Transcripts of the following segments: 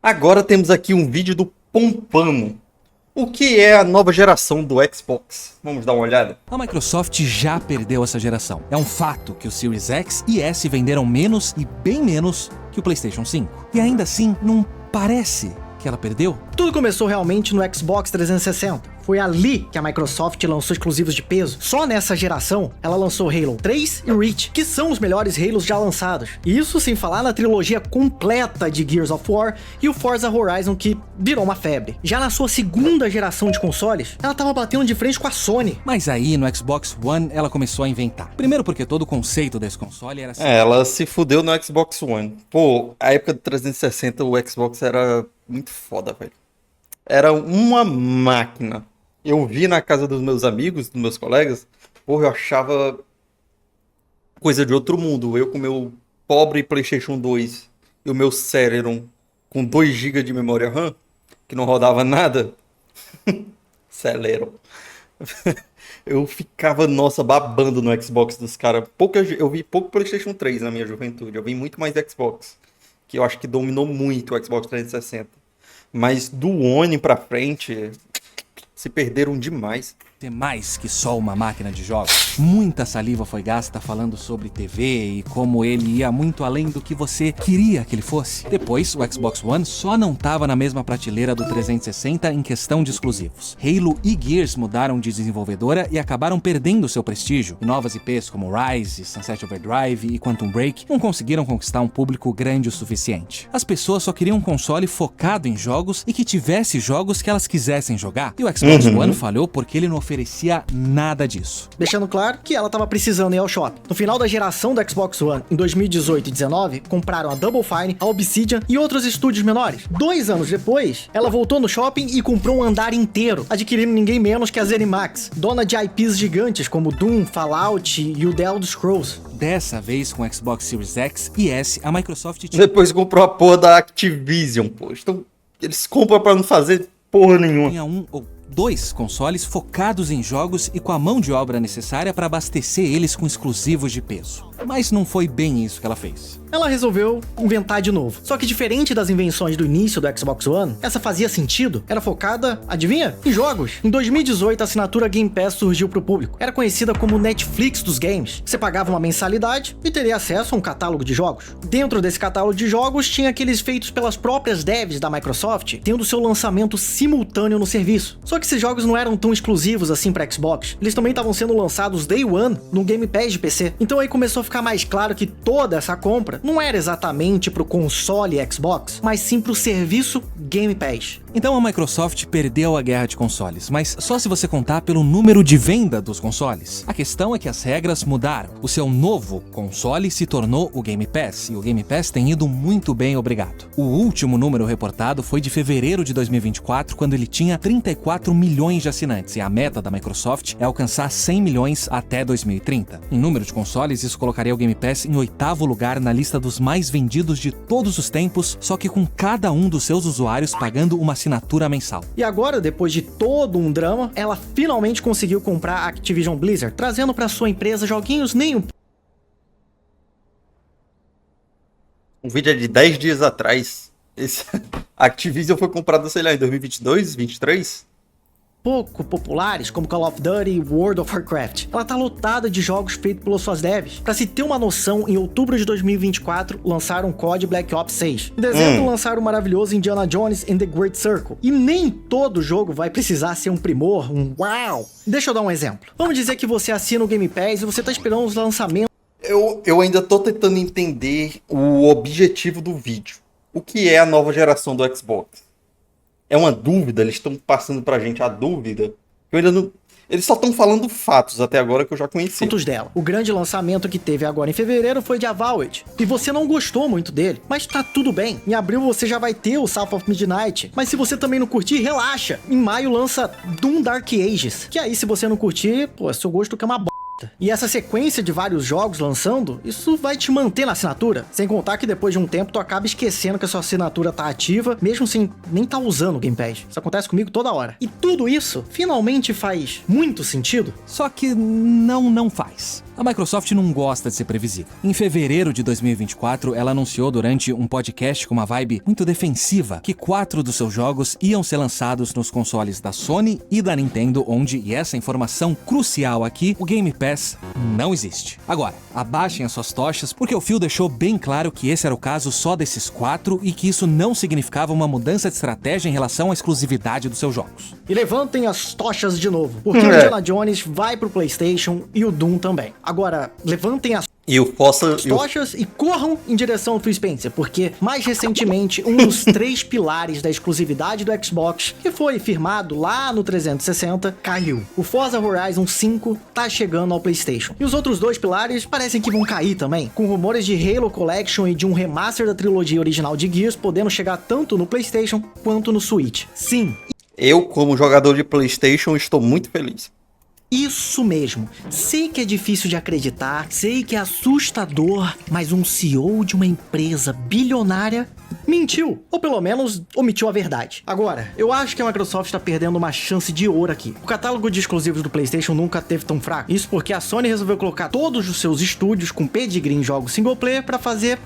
Agora temos aqui um vídeo do Pompano. O que é a nova geração do Xbox? Vamos dar uma olhada? A Microsoft já perdeu essa geração. É um fato que o Series X e S venderam menos e bem menos que o PlayStation 5. E ainda assim, não parece que ela perdeu? Tudo começou realmente no Xbox 360. Foi ali que a Microsoft lançou exclusivos de peso. Só nessa geração, ela lançou Halo 3 e Reach, que são os melhores Halos já lançados. Isso sem falar na trilogia completa de Gears of War e o Forza Horizon, que virou uma febre. Já na sua segunda geração de consoles, ela tava batendo de frente com a Sony. Mas aí, no Xbox One, ela começou a inventar. Primeiro porque todo o conceito desse console era assim. Ela se fudeu no Xbox One. Pô, a época do 360, o Xbox era muito foda, velho. Era uma máquina. Eu vi na casa dos meus amigos, dos meus colegas, porra, eu achava coisa de outro mundo. Eu com meu pobre PlayStation 2 e o meu Celeron com 2 GB de memória RAM, que não rodava nada. Celeron. Eu ficava, nossa, babando no Xbox dos caras. Eu vi pouco PlayStation 3 na minha juventude. Eu vi muito mais Xbox, que eu acho que dominou muito o Xbox 360. Mas do One pra frente, se perderam demais. Ter mais que só uma máquina de jogos. Muita saliva foi gasta falando sobre TV e como ele ia muito além do que você queria que ele fosse. Depois, o Xbox One só não tava na mesma prateleira do 360 em questão de exclusivos. Halo e Gears mudaram de desenvolvedora e acabaram perdendo seu prestígio. E novas IPs como Rise, Sunset Overdrive e Quantum Break não conseguiram conquistar um público grande o suficiente. As pessoas só queriam um console focado em jogos e que tivesse jogos que elas quisessem jogar. E o Xbox One falhou porque ele não oferecia nada disso. Deixando claro que ela tava precisando ir ao shopping. No final da geração do Xbox One, em 2018 e 2019, compraram a Double Fine, a Obsidian e outros estúdios menores. 2 anos depois, ela voltou no shopping e comprou um andar inteiro, adquirindo ninguém menos que a ZeniMax, dona de IPs gigantes como Doom, Fallout e o The Elder Scrolls. Dessa vez, com o Xbox Series X e S, a Microsoft Depois comprou a porra da Activision, pô. Então, eles compram pra não fazer porra nenhuma. tinha 1 ou 2 consoles focados em jogos e com a mão de obra necessária para abastecer eles com exclusivos de peso. Mas não foi bem isso que ela fez. Ela resolveu inventar de novo. Só que diferente das invenções do início do Xbox One, essa fazia sentido, era focada, adivinha? Em jogos. Em 2018, a assinatura Game Pass surgiu pro público. Era conhecida como Netflix dos games. Você pagava uma mensalidade e teria acesso a um catálogo de jogos. Dentro desse catálogo de jogos, tinha aqueles feitos pelas próprias devs da Microsoft, tendo seu lançamento simultâneo no serviço. Só que esses jogos não eram tão exclusivos assim para Xbox. Eles também estavam sendo lançados Day One no Game Pass de PC. Então aí começou a ficar mais claro que toda essa compra não era exatamente pro console Xbox, mas sim pro serviço Game Pass. Então a Microsoft perdeu a guerra de consoles, mas só se você contar pelo número de venda dos consoles. A questão é que as regras mudaram. O seu novo console se tornou o Game Pass, e o Game Pass tem ido muito bem, obrigado. O último número reportado foi de fevereiro de 2024, quando ele tinha 34 milhões de assinantes, e a meta da Microsoft é alcançar 100 milhões até 2030. Em número de consoles, isso colocaria o Game Pass em 8º lugar na lista dos mais vendidos de todos os tempos, só que com cada um dos seus usuários pagando uma assinatura mensal. E agora, depois de todo um drama, ela finalmente conseguiu comprar a Activision Blizzard, trazendo para sua empresa joguinhos nem um Um vídeo é de 10 dias atrás. A Activision foi comprada, sei lá, em 2022, 2023? pouco populares, como Call of Duty e World of Warcraft. Ela tá lotada de jogos feitos pelas suas devs. Pra se ter uma noção, em outubro de 2024, lançaram COD Black Ops 6. Em dezembro, lançaram o maravilhoso Indiana Jones and the Great Circle. E nem todo jogo vai precisar ser um primor, um uau! Deixa eu dar um exemplo. Vamos dizer que você assina o Game Pass e você tá esperando os lançamentos. Eu ainda tô tentando entender o objetivo do vídeo. O que é a nova geração do Xbox? É uma dúvida, eles estão passando pra gente a dúvida. Eu ainda não... Eles só estão falando fatos até agora que eu já conheci. Dela. O grande lançamento que teve agora em fevereiro foi de Avowed. E você não gostou muito dele, mas tá tudo bem. Em abril você já vai ter o South of Midnight. Mas se você também não curtir, relaxa. Em maio lança Doom Dark Ages. Que aí se você não curtir, pô, seu gosto que é uma b****. E essa sequência de vários jogos lançando, isso vai te manter na assinatura. Sem contar que depois de um tempo tu acaba esquecendo que a sua assinatura tá ativa, mesmo sem nem tá usando o Game Pass. Isso acontece comigo toda hora. E tudo isso finalmente faz muito sentido. Só que não faz. A Microsoft não gosta de ser previsível. Em fevereiro de 2024, ela anunciou durante um podcast com uma vibe muito defensiva que 4 dos seus jogos iam ser lançados nos consoles da Sony e da Nintendo, onde, e essa informação crucial aqui, o Game Pass não existe. Agora, abaixem as suas tochas, porque o Phil deixou bem claro que esse era o caso só desses 4 e que isso não significava uma mudança de estratégia em relação à exclusividade dos seus jogos. E levantem as tochas de novo, porque o Indiana Jones vai pro PlayStation e o Doom também. Agora, levantem as E o Fossa... tochas e corram em direção ao Phil Spencer, porque, mais recentemente, um dos 3 pilares da exclusividade do Xbox, que foi firmado lá no 360, caiu. O Forza Horizon 5 tá chegando ao PlayStation. E os outros 2 pilares parecem que vão cair também, com rumores de Halo Collection e de um remaster da trilogia original de Gears podendo chegar tanto no PlayStation quanto no Switch. Sim, Eu, como jogador de PlayStation, estou muito feliz. isso mesmo. Sei que é difícil de acreditar, sei que é assustador, mas um CEO de uma empresa bilionária mentiu, ou pelo menos omitiu a verdade. Agora, eu acho que a Microsoft está perdendo uma chance de ouro aqui. O catálogo de exclusivos do PlayStation nunca teve tão fraco. Isso porque a Sony resolveu colocar todos os seus estúdios com pedigree em jogos single player para fazer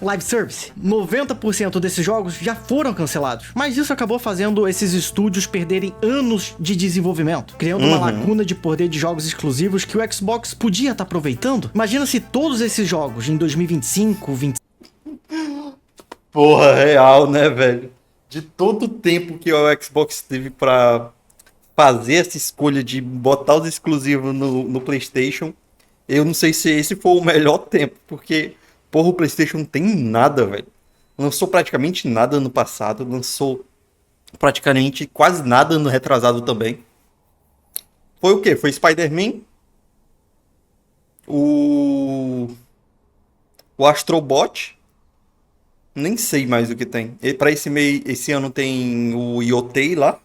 live service. 90% desses jogos já foram cancelados, mas isso acabou fazendo esses estúdios perderem anos de desenvolvimento, criando uma lacuna de poder de jogos exclusivos que o Xbox podia estar aproveitando. Imagina se todos esses jogos em 2025, 20... Porra, real, né, velho? De todo o tempo que o Xbox teve pra fazer essa escolha de botar os exclusivos no PlayStation, eu não sei se esse foi o melhor tempo, porque, porra, o PlayStation não tem nada, velho. Lançou praticamente nada no passado, lançou praticamente quase nada no retrasado também. Foi o quê? Foi Spider-Man, o Astrobot. Nem sei mais o que tem. E pra esse ano tem o Yotei lá.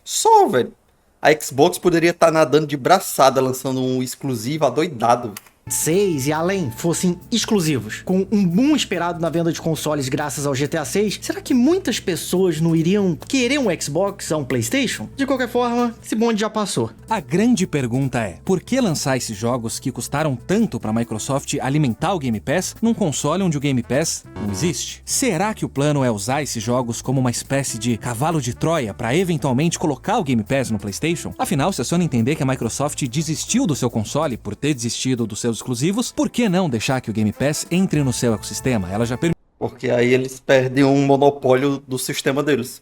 Só, velho. A Xbox poderia estar nadando de braçada, lançando um exclusivo adoidado. 6 e além fossem exclusivos, com um boom esperado na venda de consoles graças ao GTA 6, será que muitas pessoas não iriam querer um Xbox a um PlayStation? De qualquer forma, esse bonde já passou. A grande pergunta é, por que lançar esses jogos que custaram tanto para a Microsoft alimentar o Game Pass num console onde o Game Pass não existe? Será que o plano é usar esses jogos como uma espécie de cavalo de Troia para eventualmente colocar o Game Pass no PlayStation? Afinal, se a Sony entender que a Microsoft desistiu do seu console por ter desistido dos seus exclusivos, por que não deixar que o Game Pass entre no seu ecossistema? Ela já permitiu. Porque aí eles perdem um monopólio do sistema deles.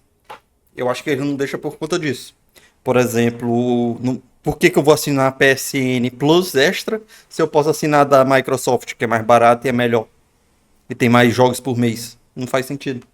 Eu acho que eles não deixam por conta disso. Por exemplo, por que eu vou assinar a PSN Plus Extra se eu posso assinar da Microsoft, que é mais barato e é melhor? E tem mais jogos por mês. Não faz sentido.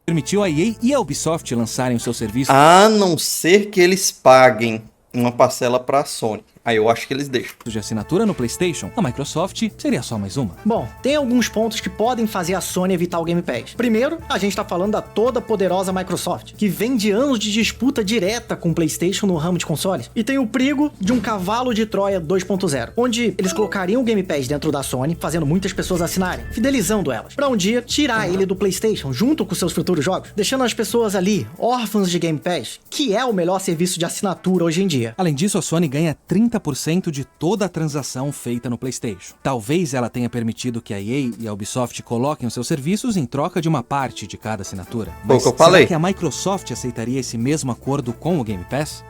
Permitiu a EA e a Ubisoft lançarem o seu serviço A não ser que eles paguem uma parcela para a Sony. Aí eu acho que eles deixam. de assinatura no PlayStation. A Microsoft seria só mais uma. Bom, tem alguns pontos que podem fazer a Sony evitar o Game Pass. Primeiro, a gente tá falando da toda poderosa Microsoft, que vem de anos de disputa direta com o PlayStation no ramo de consoles. E tem o perigo de um cavalo de Troia 2.0, onde eles colocariam o Game Pass dentro da Sony, fazendo muitas pessoas assinarem, fidelizando elas, pra um dia tirar ele do PlayStation junto com seus futuros jogos, deixando as pessoas ali, órfãos de Game Pass, que é o melhor serviço de assinatura hoje em dia. Além disso, a Sony ganha 30% de toda a transação feita no PlayStation. Talvez ela tenha permitido que a EA e a Ubisoft coloquem os seus serviços em troca de uma parte de cada assinatura. Foi o Mas que eu falei. será que a Microsoft aceitaria esse mesmo acordo com o Game Pass?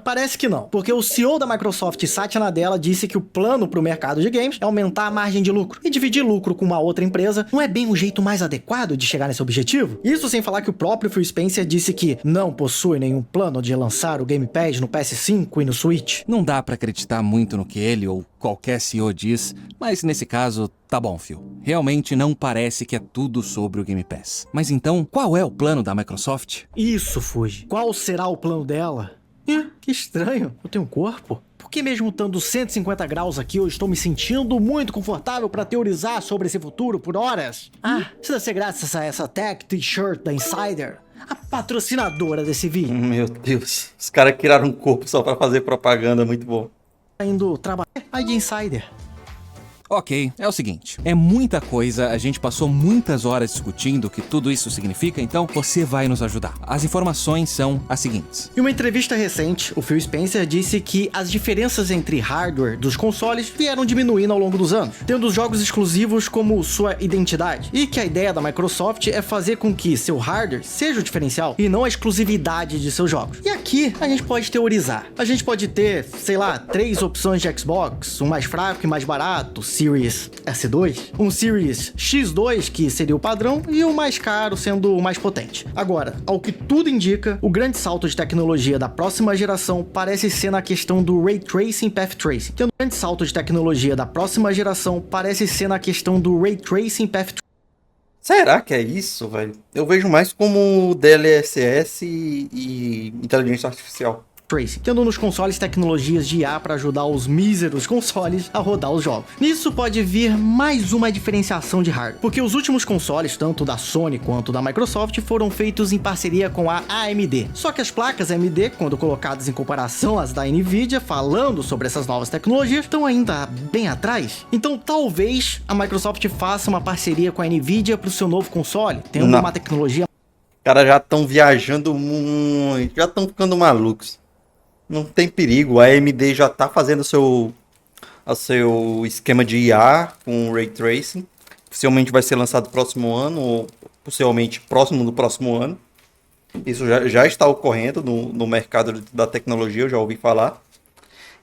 Parece que não, porque o CEO da Microsoft, Satya Nadella, disse que o plano para o mercado de games é aumentar a margem de lucro. E dividir lucro com uma outra empresa não é bem o jeito mais adequado de chegar nesse objetivo? Isso sem falar que o próprio Phil Spencer disse que não possui nenhum plano de lançar o Game Pass no PS5 e no Switch. Não dá pra acreditar muito no que ele ou qualquer CEO diz, mas nesse caso, tá bom, Phil. Realmente não parece que é tudo sobre o Game Pass. Mas então, qual é o plano da Microsoft? Isso, Fuji. Qual será o plano dela? Que estranho. Eu tenho um corpo? Por que mesmo estando 150 graus aqui, eu estou me sentindo muito confortável para teorizar sobre esse futuro por horas? Isso deve ser graças a essa tech t-shirt da Insider, a patrocinadora desse vídeo. Meu Deus. Os caras criaram um corpo só pra fazer propaganda, muito bom. Indo trabalhar. Aí de Insider. Ok, é o seguinte, é muita coisa, a gente passou muitas horas discutindo o que tudo isso significa, então você vai nos ajudar. As informações são as seguintes. Em uma entrevista recente, o Phil Spencer disse que as diferenças entre hardware dos consoles vieram diminuindo ao longo dos anos, tendo os jogos exclusivos como sua identidade, e que a ideia da Microsoft é fazer com que seu hardware seja o diferencial e não a exclusividade de seus jogos. E aqui a gente pode teorizar. A gente pode ter, sei lá, 3 opções de Xbox, um mais fraco e mais barato, Series S2, um Series X2, que seria o padrão, e o mais caro sendo o mais potente. Agora, ao que tudo indica, o grande salto de tecnologia da próxima geração parece ser na questão do Ray Tracing e Path Tracing. Tendo um grande salto de tecnologia da próxima geração parece ser na questão do Ray Tracing e Path Tracing. Será que é isso, velho? Eu vejo mais como DLSS e inteligência artificial. Tendo nos consoles tecnologias de IA para ajudar os míseros consoles a rodar os jogos. Nisso pode vir mais uma diferenciação de hardware, porque os últimos consoles, tanto da Sony quanto da Microsoft, foram feitos em parceria com a AMD. Só que as placas AMD, quando colocadas em comparação às da Nvidia, falando sobre essas novas tecnologias, estão ainda bem atrás. Então talvez a Microsoft faça uma parceria com a Nvidia para o seu novo console, tendo uma tecnologia... Os caras já estão viajando muito, já estão ficando malucos. Não tem perigo, a AMD já tá fazendo o seu esquema de IA com Ray Tracing. Possivelmente vai ser lançado próximo ano, ou possivelmente próximo do próximo ano. Isso já está ocorrendo no mercado da tecnologia, eu já ouvi falar.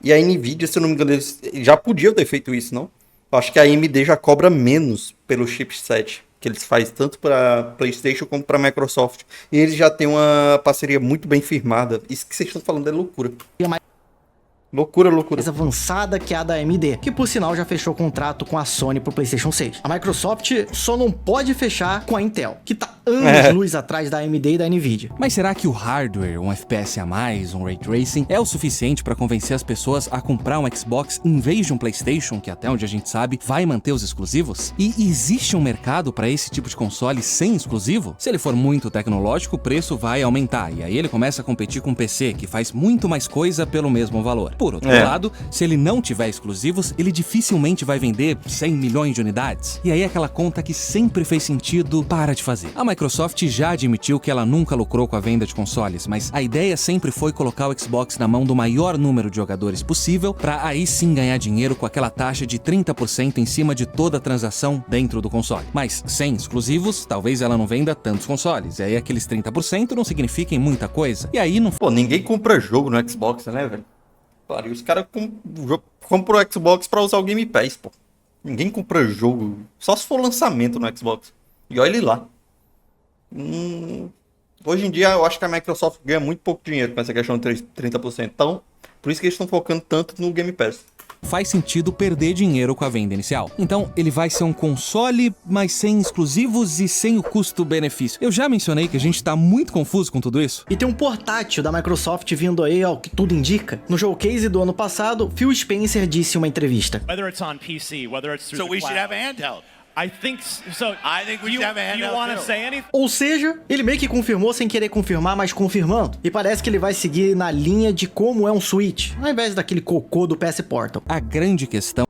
E a Nvidia, se eu não me engano, eles já podiam ter feito isso, não? Eu acho que a AMD já cobra menos pelo chipset que eles fazem tanto para PlayStation como para Microsoft. E eles já têm uma parceria muito bem firmada. Isso que vocês estão falando é loucura. Loucura. mais avançada que a da AMD, que por sinal já fechou contrato com a Sony pro PlayStation 6. A Microsoft só não pode fechar com a Intel, que tá anos-luz atrás da AMD e da Nvidia. Mas será que o hardware, um FPS a mais, um Ray Tracing, é o suficiente para convencer as pessoas a comprar um Xbox em vez de um PlayStation, que até onde a gente sabe, vai manter os exclusivos? E existe um mercado para esse tipo de console sem exclusivo? Se ele for muito tecnológico, o preço vai aumentar, e aí ele começa a competir com o PC, que faz muito mais coisa pelo mesmo valor. Por outro lado, se ele não tiver exclusivos, ele dificilmente vai vender 100 milhões de unidades. E aí aquela conta que sempre fez sentido para de fazer. A Microsoft já admitiu que ela nunca lucrou com a venda de consoles, mas a ideia sempre foi colocar o Xbox na mão do maior número de jogadores possível, para aí sim ganhar dinheiro com aquela taxa de 30% em cima de toda a transação dentro do console. Mas sem exclusivos, talvez ela não venda tantos consoles, e aí aqueles 30% não signifiquem muita coisa. E aí não... Pô, ninguém compra jogo no Xbox, né, velho? Claro, os caras compram o Xbox pra usar o Game Pass, pô. Ninguém compra jogo, só se for lançamento no Xbox. E olha ele lá. Hoje em dia eu acho que a Microsoft ganha muito pouco dinheiro com essa questão de 30%. Então, por isso que eles estão focando tanto no Game Pass. Faz sentido perder dinheiro com a venda inicial. Então, ele vai ser um console, mas sem exclusivos e sem o custo-benefício. Eu já mencionei que a gente tá muito confuso com tudo isso. E tem um portátil da Microsoft vindo aí, ao que tudo indica. No showcase do ano passado, Phil Spencer disse em uma entrevista: Whether it's on PC, whether it's through So the we should cloud. have a handheld. I think so. I think we should have a Do you handheld want to too. say anything? Ou seja, ele meio que confirmou sem querer confirmar, mas confirmando. E parece que ele vai seguir na linha de como é um Switch, ao invés daquele cocô do PS Portal. A grande questão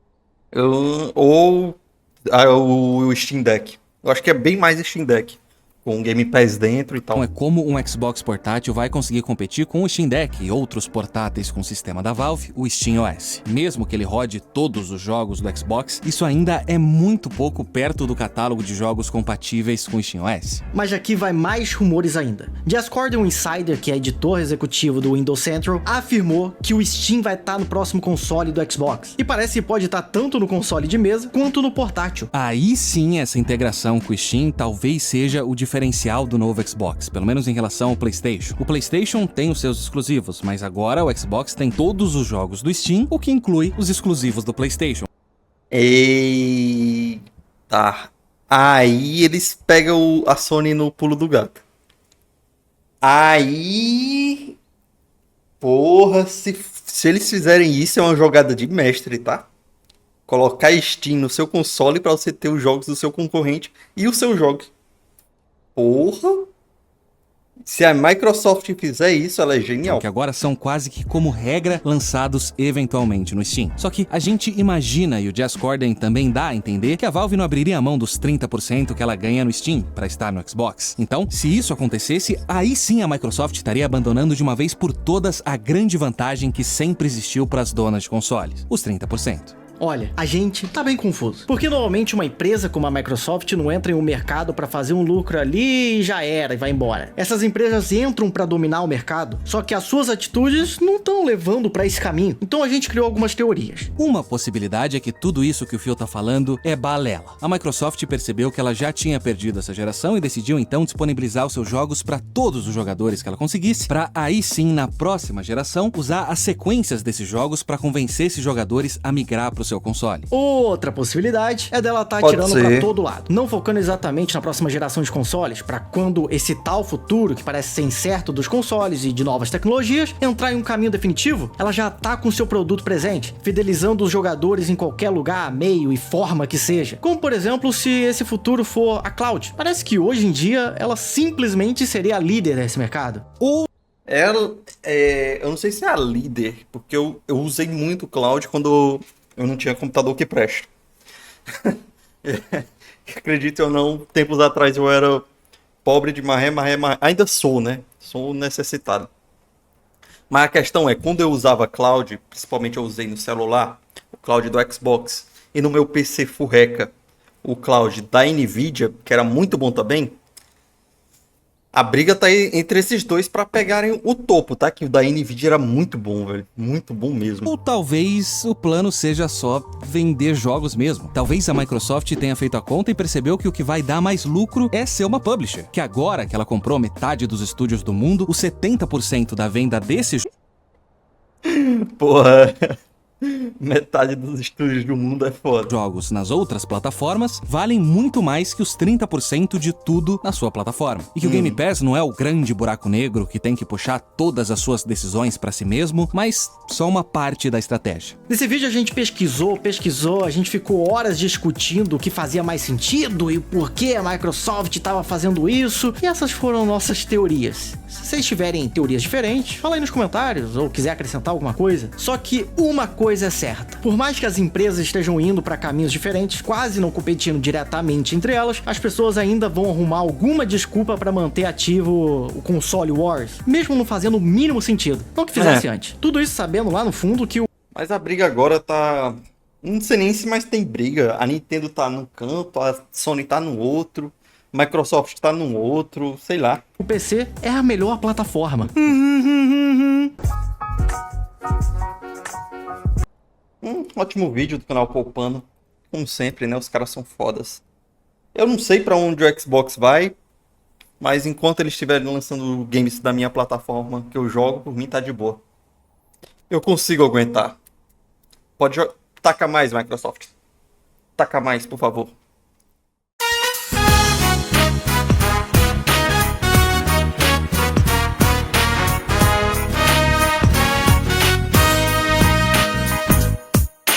Ou o Steam Deck. Eu acho que é bem mais Steam Deck. Com Game Pass dentro e tal. é como um Xbox portátil vai conseguir competir com o Steam Deck e outros portáteis com o sistema da Valve, o SteamOS. Mesmo que ele rode todos os jogos do Xbox, isso ainda é muito pouco perto do catálogo de jogos compatíveis com o SteamOS. Mas aqui vai mais rumores ainda. Jez Corden, um insider que é editor executivo do Windows Central, afirmou que o Steam vai estar no próximo console do Xbox. E parece que pode estar tanto no console de mesa quanto no portátil. Aí sim, essa integração com o Steam talvez seja o diferencial do novo Xbox, pelo menos em relação ao PlayStation. O PlayStation tem os seus exclusivos, mas agora o Xbox tem todos os jogos do Steam, o que inclui os exclusivos do PlayStation. Eita. Aí eles pegam a Sony no pulo do gato. Aí... Porra, se eles fizerem isso é uma jogada de mestre, tá? Colocar Steam no seu console pra você ter os jogos do seu concorrente e os seus jogos. Porra! Se a Microsoft fizer isso, ela é genial. que agora são quase que como regra lançados eventualmente no Steam. Só que a gente imagina, e o Jez Corden também dá a entender, que a Valve não abriria a mão dos 30% que ela ganha no Steam para estar no Xbox. Então, se isso acontecesse, aí sim a Microsoft estaria abandonando de uma vez por todas a grande vantagem que sempre existiu para as donas de consoles, os 30%. Olha, a gente tá bem confuso. Porque normalmente uma empresa como a Microsoft não entra em um mercado pra fazer um lucro ali e já era e vai embora. Essas empresas entram pra dominar o mercado, só que as suas atitudes não estão levando pra esse caminho. Então a gente criou algumas teorias. Uma possibilidade é que tudo isso que o Phil tá falando é balela. A Microsoft percebeu que ela já tinha perdido essa geração e decidiu então disponibilizar os seus jogos para todos os jogadores que ela conseguisse, para aí sim, na próxima geração, usar as sequências desses jogos para convencer esses jogadores a migrar pro seu console. Outra possibilidade é dela tá Pode atirando ser. pra todo lado, não focando exatamente na próxima geração de consoles, pra quando esse tal futuro que parece ser incerto dos consoles e de novas tecnologias entrar em um caminho definitivo, ela já tá com seu produto presente, fidelizando os jogadores em qualquer lugar, meio e forma que seja. Como por exemplo, se esse futuro for a cloud. Parece que hoje em dia ela simplesmente seria a líder desse mercado. Ou Ela, eu não sei se é a líder, porque eu usei muito o cloud quando eu não tinha computador que presta. Acredite ou não, tempos atrás eu era pobre de maré. Ainda sou, né? Sou necessitado. Mas a questão é, quando eu usava cloud, principalmente eu usei no celular, o cloud do Xbox, e no meu PC furreca, o cloud da Nvidia, que era muito bom também, a briga tá aí entre esses dois pra pegarem o topo, tá? Que o da Nvidia era muito bom, velho. Muito bom mesmo. Ou talvez o plano seja só vender jogos mesmo. Talvez a Microsoft tenha feito a conta e percebeu que o que vai dar mais lucro é ser uma publisher. Que agora que ela comprou metade dos estúdios do mundo, os 70% da venda desses Porra. Metade dos estúdios do mundo é foda. jogos nas outras plataformas valem muito mais que os 30% de tudo na sua plataforma. E que o Game Pass não é o grande buraco negro que tem que puxar todas as suas decisões pra si mesmo, mas só uma parte da estratégia. Nesse vídeo a gente pesquisou, a gente ficou horas discutindo o que fazia mais sentido e por que a Microsoft estava fazendo isso, e essas foram nossas teorias. Se vocês tiverem teorias diferentes, fala aí nos comentários ou quiser acrescentar alguma coisa. Só que uma coisa é certa: por mais que as empresas estejam indo para caminhos diferentes, quase não competindo diretamente entre elas, as pessoas ainda vão arrumar alguma desculpa para manter ativo o console wars, mesmo não fazendo o mínimo sentido. Não que fizesse antes. Tudo isso sabendo lá no fundo que o Mas a briga agora tá... Não sei nem se mais tem briga. A Nintendo tá num canto, a Sony tá no outro, a Microsoft tá num outro, sei lá. PC é a melhor plataforma. Ótimo vídeo do canal Poupando. Como sempre, né? Os caras são fodas. Eu não sei pra onde o Xbox vai, mas enquanto eles estiverem lançando games da minha plataforma que eu jogo, por mim tá de boa. Eu consigo aguentar. Pode tacar mais, Microsoft. Taca mais, por favor.